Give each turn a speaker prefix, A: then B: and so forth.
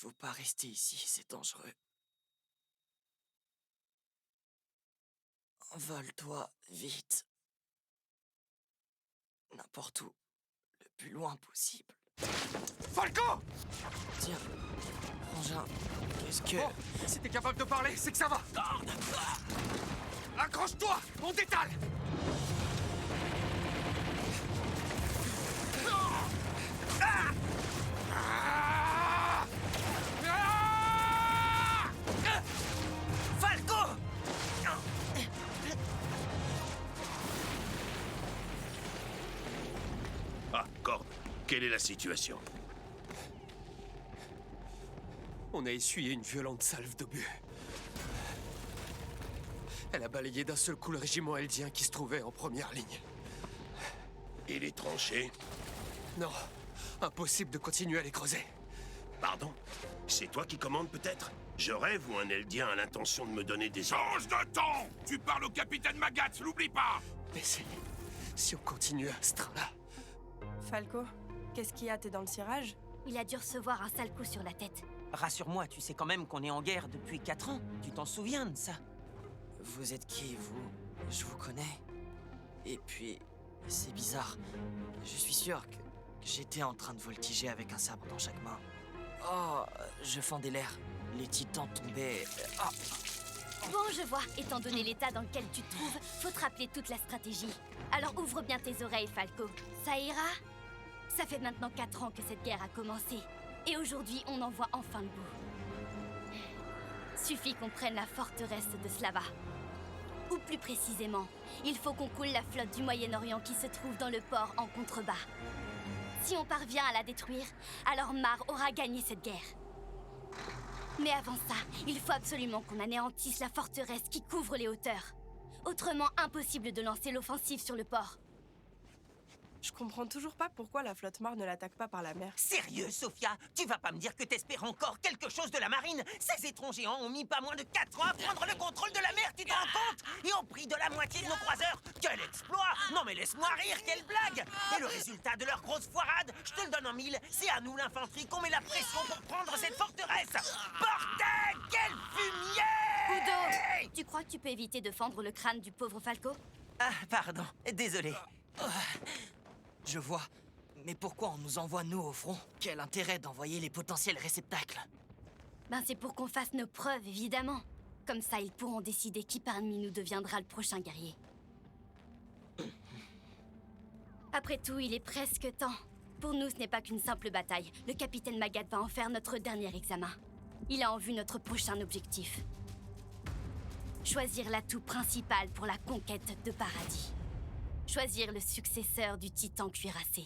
A: faut pas rester ici, c'est dangereux. Envole-toi vite. N'importe où. Le plus loin possible.
B: Falco!
A: Tiens, Frangin, qu'est-ce que...
B: Oh, si t'es capable de parler, c'est que ça va! Accroche-toi! On détale! Ah! Ah! Ah!
A: Falco!
C: Ah, Cord, quelle est la situation?
B: On a essuyé une violente salve d'obus. Elle a balayé d'un seul coup le régiment eldien qui se trouvait en première ligne.
C: Et les tranchées?
B: Non, impossible de continuer à les creuser.
C: Pardon? C'est toi qui commandes peut-être? Je rêve ou un Eldien a l'intention de me donner des ordres?
D: Change de ton! Tu parles au capitaine Magat, l'oublie pas!
B: Mais si on continue à ce train-là...
E: Falco, qu'est-ce qu'il y a? T'es dans le cirage?
F: Il a dû recevoir un sale coup sur la tête.
G: Rassure-moi, tu sais quand même qu'on est en guerre depuis 4 ans. Tu t'en souviens de ça?
A: Vous êtes qui, vous? Je vous connais. Et puis, c'est bizarre. Je suis sûr que j'étais en train de voltiger avec un sabre dans chaque main. Oh, je fendais l'air. Les titans tombaient... Ah.
F: Bon, je vois. Étant donné l'état dans lequel tu te trouves, faut te rappeler toute la stratégie. Alors ouvre bien tes oreilles, Falco. Ça ira? Ça fait maintenant 4 ans que cette guerre a commencé. Et aujourd'hui, on en voit enfin le bout. Suffit qu'on prenne la forteresse de Slava. Ou plus précisément, il faut qu'on coule la flotte du Moyen-Orient qui se trouve dans le port en contrebas. Si on parvient à la détruire, alors Mar aura gagné cette guerre. Mais avant ça, il faut absolument qu'on anéantisse la forteresse qui couvre les hauteurs. Autrement, impossible de lancer l'offensive sur le port.
E: Je comprends toujours pas pourquoi la flotte Mar ne l'attaque pas par la mer.
G: Sérieux, Sophia? Tu vas pas me dire que t'espères encore quelque chose de la marine? Ces étrangers ont mis pas moins de 4 ans à prendre le contrôle de la mer, tu t'en rends compte? Et ont pris de la moitié de nos croiseurs. Quel exploit! Non mais laisse-moi rire, quelle blague! Et le résultat de leur grosse foirade, je te le donne en mille, c'est à nous l'infanterie qu'on met la pression pour prendre cette forteresse! Bordel! Quel fumier!
F: Udo! Tu crois que tu peux éviter de fendre le crâne du pauvre Falco?
G: Ah, pardon, désolé.
A: Je vois. Mais pourquoi on nous envoie, nous, au front? Quel intérêt d'envoyer les potentiels réceptacles?
F: Ben c'est pour qu'on fasse nos preuves, évidemment. Comme ça, ils pourront décider qui parmi nous deviendra le prochain guerrier. Après tout, il est presque temps. Pour nous, ce n'est pas qu'une simple bataille. Le capitaine Magat va en faire notre dernier examen. Il a en vue notre prochain objectif. Choisir l'atout principal pour la conquête de Paradis. Choisir le successeur du titan cuirassé.